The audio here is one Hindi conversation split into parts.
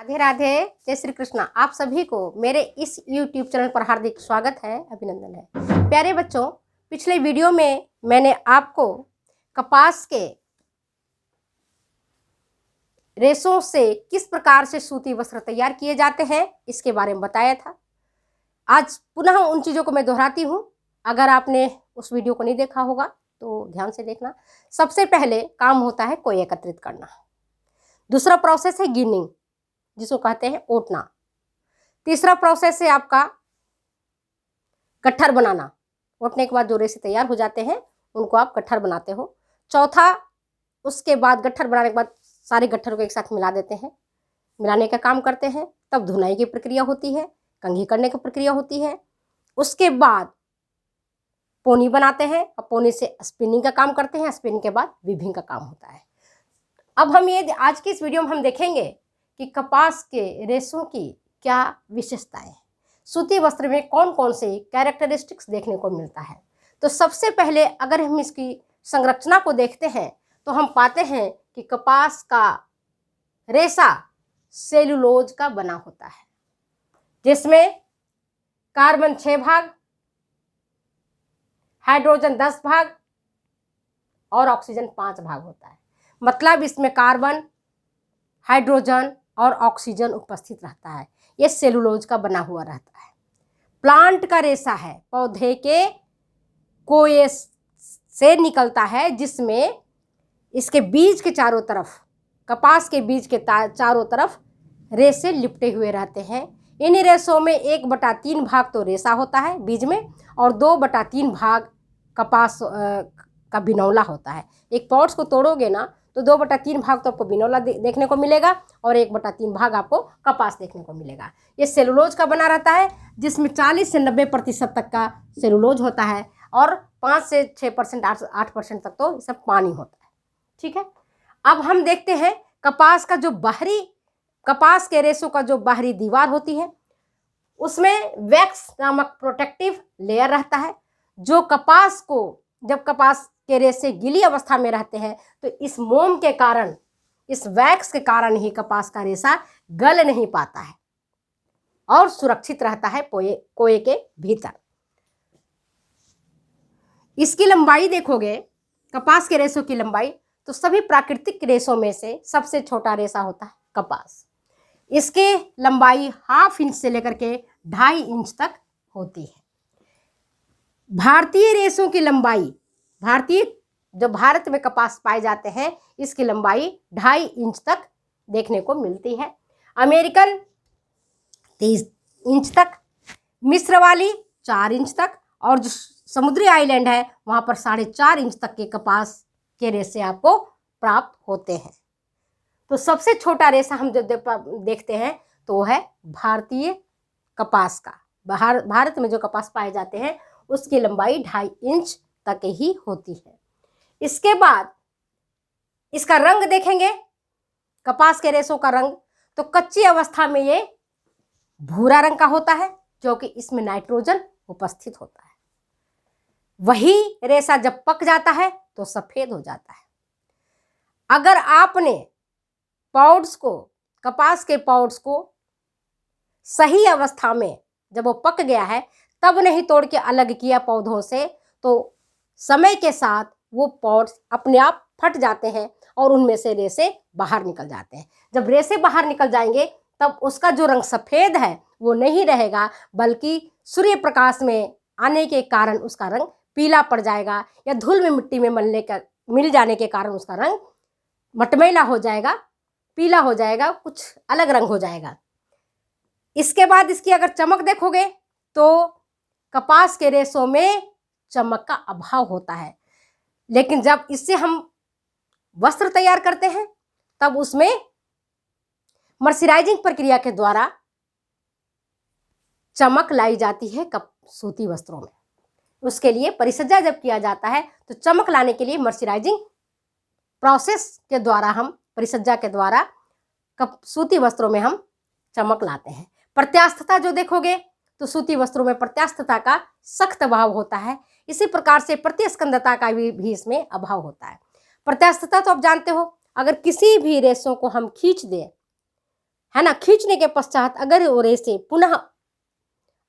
राधे राधे, जय श्री कृष्णा। आप सभी को मेरे इस YouTube चैनल पर हार्दिक स्वागत है, अभिनंदन है। प्यारे बच्चों, पिछले वीडियो में मैंने आपको कपास के रेशों से किस प्रकार से सूती वस्त्र तैयार किए जाते हैं इसके बारे में बताया था। आज पुनः उन चीज़ों को मैं दोहराती हूँ। अगर आपने उस वीडियो को नहीं देखा होगा तो ध्यान से देखना। सबसे पहले काम होता है कोई एकत्रित करना। दूसरा प्रोसेस है गिनिंग, जिसको कहते हैं ओटना। तीसरा प्रोसेस है आपका गट्ठर बनाना। ओटने के बाद जो रेशे तैयार हो जाते हैं उनको आप गट्ठर बनाते हो। चौथा, उसके बाद गट्ठर बनाने के बाद सारे गट्ठरों को एक साथ मिला देते हैं, मिलाने का काम करते हैं। तब धुनाई की प्रक्रिया होती है, कंघी करने की प्रक्रिया होती है। उसके बाद पोनी बनाते हैं और पोनी से स्पिनिंग का काम करते हैं। स्पिनिंग के बाद वीविंग का काम होता है। अब हम ये आज की इस वीडियो में हम देखेंगे कि कपास के रेशों की क्या विशेषताएं हैं, सूती वस्त्र में कौन कौन से कैरेक्टरिस्टिक्स देखने को मिलता है। तो सबसे पहले अगर हम इसकी संरचना को देखते हैं तो हम पाते हैं कि कपास का रेशा सेलुलोज का बना होता है, जिसमें कार्बन 6 भाग, हाइड्रोजन 10 भाग और ऑक्सीजन 5 भाग होता है। मतलब इसमें कार्बन, हाइड्रोजन और ऑक्सीजन उपस्थित रहता है। ये सेलुलोज का बना हुआ रहता है। प्लांट का रेशा है, पौधे के कोए से निकलता है, जिसमें इसके बीज के चारों तरफ, कपास के बीज के चारों तरफ रेशे लिपटे हुए रहते हैं। इन रेशों में 1/3 भाग तो रेशा होता है बीज में और 2/3 भाग कपास का बिनौला होता है। एक पॉट्स को तोड़ोगे ना तो 2/3 भाग तो आपको बिनौला देखने को मिलेगा और 1/3 भाग आपको कपास देखने को मिलेगा। ये सेलुलोज का बना रहता है, जिसमें 40 से 90% तक का सेलुलोज होता है और 5 से 6%, 8% तक तो सब पानी होता है। ठीक है, अब हम देखते हैं कपास के रेशों का जो बाहरी दीवार होती है उसमें वैक्स नामक प्रोटेक्टिव लेयर रहता है, जो कपास को, जब कपास के रेशे गीली अवस्था में रहते हैं तो इस मोम के कारण, इस वैक्स के कारण ही कपास का रेशा गल नहीं पाता है और सुरक्षित रहता है कोए के भीतर। इसकी लंबाई देखोगे, कपास के रेशों की लंबाई, तो सभी प्राकृतिक रेशों में से सबसे छोटा रेशा होता है कपास। इसकी लंबाई 1/2 इंच से लेकर के 2.5 इंच तक होती है। भारतीय रेशों की लंबाई, जो भारत में कपास पाए जाते हैं, इसकी लंबाई 2.5 इंच तक देखने को मिलती है। अमेरिकन 30 इंच तक, मिस्र वाली 4 इंच तक और जो समुद्री आइलैंड है वहाँ पर 4.5 इंच तक के कपास के रेशे आपको प्राप्त होते हैं। तो सबसे छोटा रेशा हम जो देखते हैं तो वो है भारतीय कपास का। भारत में जो कपास पाए जाते हैं उसकी लंबाई 2.5 इंच तक ही होती है। इसके बाद इसका रंग देखेंगे, कपास के रेशों का रंग, तो कच्ची अवस्था में ये भूरा रंग का होता है, जो कि इसमें नाइट्रोजन उपस्थित होता है। वही रेशा जब पक जाता है तो सफेद हो जाता है। अगर आपने कपास के पॉड्स को सही अवस्था में, जब वो पक गया है तब नहीं तोड़ के अलग किया पौधों से, तो समय के साथ वो पॉड्स अपने आप फट जाते हैं और उनमें से रेशे बाहर निकल जाते हैं। जब रेशे बाहर निकल जाएंगे तब उसका जो रंग सफ़ेद है वो नहीं रहेगा, बल्कि सूर्य प्रकाश में आने के कारण उसका रंग पीला पड़ जाएगा, या धूल में मिट्टी में मिल जाने के कारण उसका रंग मटमैला हो जाएगा, पीला हो जाएगा, कुछ अलग रंग हो जाएगा। इसके बाद इसकी अगर चमक देखोगे तो कपास के रेशों में चमक का अभाव होता है, लेकिन जब इससे हम वस्त्र तैयार करते हैं तब उसमें मर्सराइजिंग प्रक्रिया के द्वारा चमक लाई जाती है सूती वस्त्रों में। उसके लिए परिसज्जा जब किया जाता है तो चमक लाने के लिए मर्सराइजिंग प्रोसेस के द्वारा, हम परिसज्जा के द्वारा सूती वस्त्रों में हम चमक लाते हैं। प्रत्यास्थता जो देखोगे तो सूती वस्त्रों में प्रत्यास्थता का सख्त अभाव होता है। इसी प्रकार से प्रतिस्कंदता का भी इसमें अभाव होता है। प्रत्यास्थता तो आप जानते हो, अगर किसी भी रेशों को हम खींच दें है ना, खींचने के पश्चात अगर वो रेशे पुनः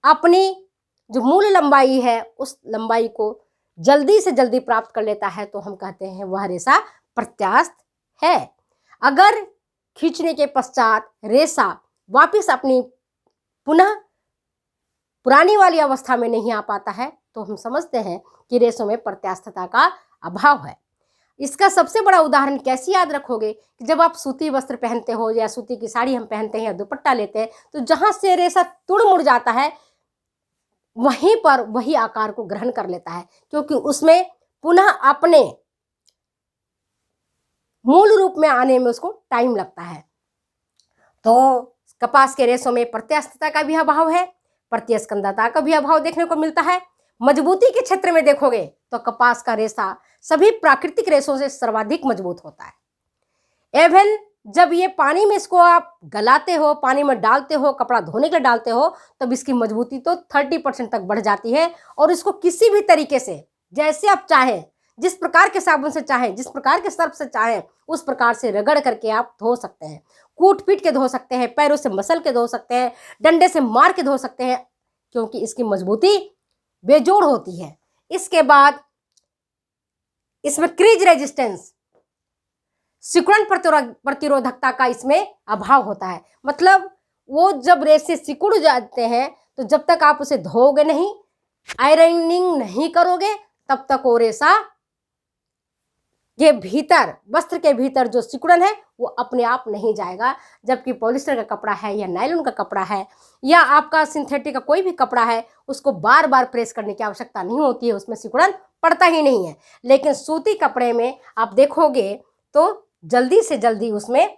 अपनी जो मूल लंबाई है उस लंबाई को जल्दी से जल्दी प्राप्त कर लेता है तो हम कहते हैं वह रेशा प्रत्यास्थ है। अगर खींचने के पश्चात रेशा वापस अपनी पुनः पुरानी वाली अवस्था में नहीं आ पाता है तो हम समझते हैं कि रेशों में प्रत्यास्थता का अभाव है। इसका सबसे बड़ा उदाहरण कैसे याद रखोगे कि जब आप सूती वस्त्र पहनते हो या सूती की साड़ी हम पहनते हैं या दुपट्टा लेते हैं तो जहां से रेशा तुड़ मुड़ जाता है वहीं पर वही आकार को ग्रहण कर लेता है, क्योंकि उसमें पुनः अपने मूल रूप में आने में उसको टाइम लगता है। तो कपास के रेशों में प्रत्यास्थता का भी अभाव है, प्रतिस्कंदता का भी अभाव देखने को मिलता है। मजबूती के क्षेत्र में देखोगे तो कपास का रेशा सभी प्राकृतिक रेशों से सर्वाधिक मजबूत होता है। एवं जब ये पानी में इसको आप गलाते हो, पानी में डालते हो, कपड़ा धोने के लिए डालते हो, तब इसकी मजबूती तो 30% तक बढ़ जाती है और इसको किसी भी तरीके से जैसे आप चाहें, जिस प्रकार के साबुन से चाहें, जिस प्रकार के सर्फ से चाहें उस प्रकार से रगड़ करके आप धो सकते हैं। कूट पीट के धो सकते हैं, पैरों से मसल के धो सकते हैं, डंडे से मार के धो सकते हैं, क्योंकि इसकी मजबूती बेजोड़ होती है। इसके बाद इसमें क्रीज रेजिस्टेंस, सिकुड़न प्रतिरोधकता का इसमें अभाव होता है। मतलब वो जब रेशे सिकुड़ जाते हैं तो जब तक आप उसे धोओगे नहीं, आयरनिंग नहीं करोगे, तब तक वो रेशा के भीतर, वस्त्र के भीतर जो सिकुड़न है वो अपने आप नहीं जाएगा। जबकि पॉलिस्टर का कपड़ा है या नायलॉन का कपड़ा है या आपका सिंथेटिक का कोई भी कपड़ा है, उसको बार बार प्रेस करने की आवश्यकता नहीं होती है, उसमें सिकुड़न पड़ता ही नहीं है। लेकिन सूती कपड़े में आप देखोगे तो जल्दी से जल्दी उसमें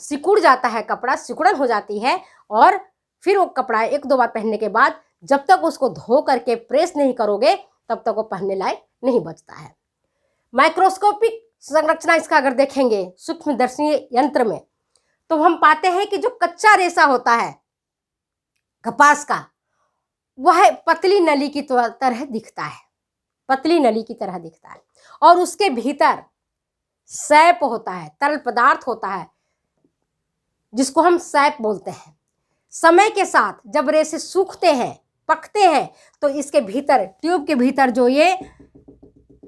सिकुड़ जाता है, कपड़ा सिकुड़न हो जाती है और फिर वो कपड़ा एक दो बार पहनने के बाद जब तक उसको धो करके प्रेस नहीं करोगे तब तक वो पहनने लायक नहीं बचता है। माइक्रोस्कोपिक संरचना इसका अगर देखेंगे सूक्ष्मदर्शी यंत्र में तो हम पाते हैं कि जो कच्चा रेशा होता है कपास का, वह पतली नली की तरह दिखता है, पतली नली की तरह दिखता है और उसके भीतर सैप होता है, तरल पदार्थ होता है जिसको हम सैप बोलते हैं। समय के साथ जब रेशे सूखते हैं, पकते हैं, तो इसके भीतर, ट्यूब के भीतर जो ये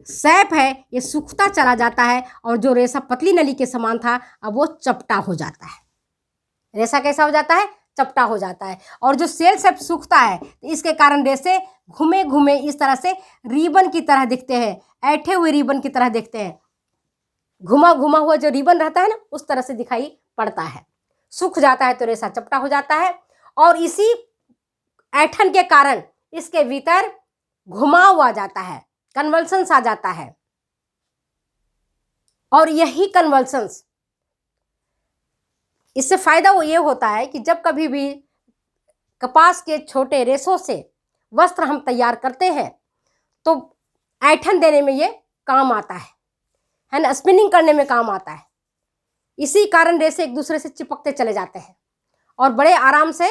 सैप है ये सूखता चला जाता है और जो रेशा पतली नली के समान था अब वो चपटा हो जाता है। रेशा कैसा हो जाता है? चपटा हो जाता है। और जो सेल सैप सूखता है तो इसके कारण रेशे घुमे घुमे इस तरह से रिबन की तरह दिखते हैं, ऐठे हुए रिबन की तरह दिखते हैं। घुमा घुमा हुआ जो रिबन रहता है ना उस तरह से दिखाई पड़ता है। सूख जाता है तो रेशा चपटा हो जाता है और इसी ऐठन के कारण इसके भीतर घुमाव आ जाता है, कन्वल्सन्स आ जाता है। और यही कन्वल्सन्स, इससे फायदा वो ये होता है कि जब कभी भी कपास के छोटे रेशों से वस्त्र हम तैयार करते हैं तो ऐठन देने में ये काम आता है ना, स्पिनिंग करने में काम आता है। इसी कारण रेशे एक दूसरे से चिपकते चले जाते हैं और बड़े आराम से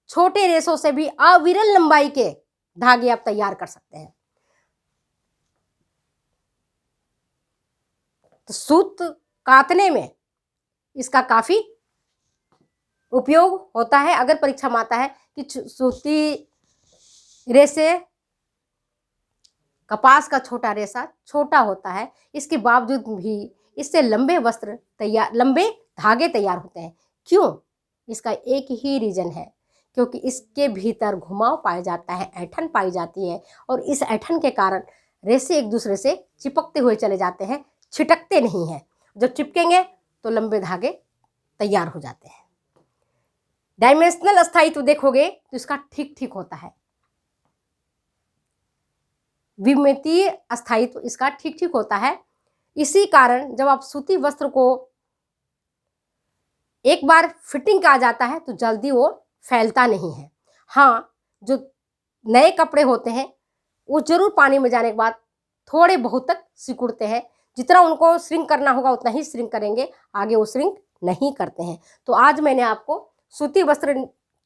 छोटे रेशों से भी अविरल लंबाई के धागे आप तैयार कर सकते हैं। तो सूत कातने में इसका काफी उपयोग होता है। अगर परीक्षा में आता है कि सूती रेशे, कपास का छोटा रेशा छोटा होता है, इसके बावजूद भी इससे लंबे वस्त्र तैयार, लंबे धागे तैयार होते हैं। क्यों? इसका एक ही रीजन है, क्योंकि इसके भीतर घुमाव पाया जाता है, ऐठन पाई जाती है और इस ऐठन के कारण रेशे एक दूसरे से चिपकते हुए चले जाते हैं, छिटकते नहीं हैं। जब चिपकेंगे तो लंबे धागे तैयार हो जाते हैं। डायमेंशनल स्थायित्व देखोगे तो इसका ठीक ठीक होता है। विमितीय स्थायित्व इसका ठीक ठीक होता है। इसी कारण जब आप सूती वस्त्र को एक बार फिटिंग का आ जाता है तो जल्दी वो फैलता नहीं है। हाँ, जो नए कपड़े होते हैं वो जरूर पानी में जाने के बाद थोड़े बहुत तक सिकुड़ते हैं, जितना उनको श्रिंक करना होगा उतना ही श्रिंक करेंगे, आगे वो श्रिंक नहीं करते हैं। तो आज मैंने आपको सूती वस्त्र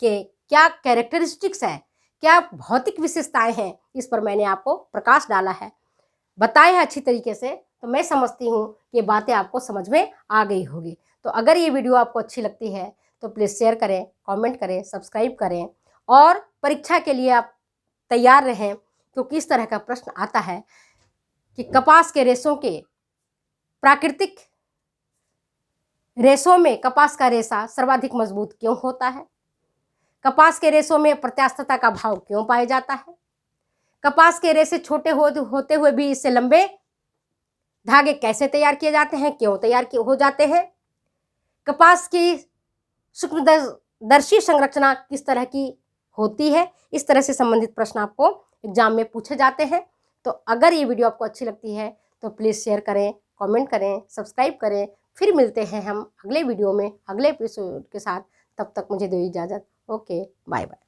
के क्या कैरेक्टरिस्टिक्स है, क्या भौतिक विशेषताएं हैं, इस पर मैंने आपको प्रकाश डाला है, बताया है अच्छी तरीके से। तो मैं समझती हूँ कि ये बातें आपको समझ में आ गई होगी। तो अगर ये वीडियो आपको अच्छी लगती है तो प्लीज़ शेयर करें, कमेंट करें, सब्सक्राइब करें और परीक्षा के लिए आप तैयार रहें, क्योंकि इस तरह का प्रश्न आता है कि कपास के रेशों के प्राकृतिक रेशों में कपास का रेशा सर्वाधिक मजबूत क्यों होता है? कपास के रेशों में प्रत्यास्थता का भाव क्यों पाया जाता है? कपास के रेशे छोटे होते हुए भी इससे लंबे धागे कैसे तैयार किए जाते हैं, क्यों तैयार हो जाते हैं? कपास की सूक्ष्मदर्शी संरचना किस तरह की होती है? इस तरह से संबंधित प्रश्न आपको एग्जाम में पूछे जाते हैं। तो अगर ये वीडियो आपको अच्छी लगती है तो प्लीज़ शेयर करें, कमेंट करें, सब्सक्राइब करें। फिर मिलते हैं हम अगले वीडियो में अगले एपिसोड के साथ। तब तक मुझे दो इजाज़त। Okay, bye bye.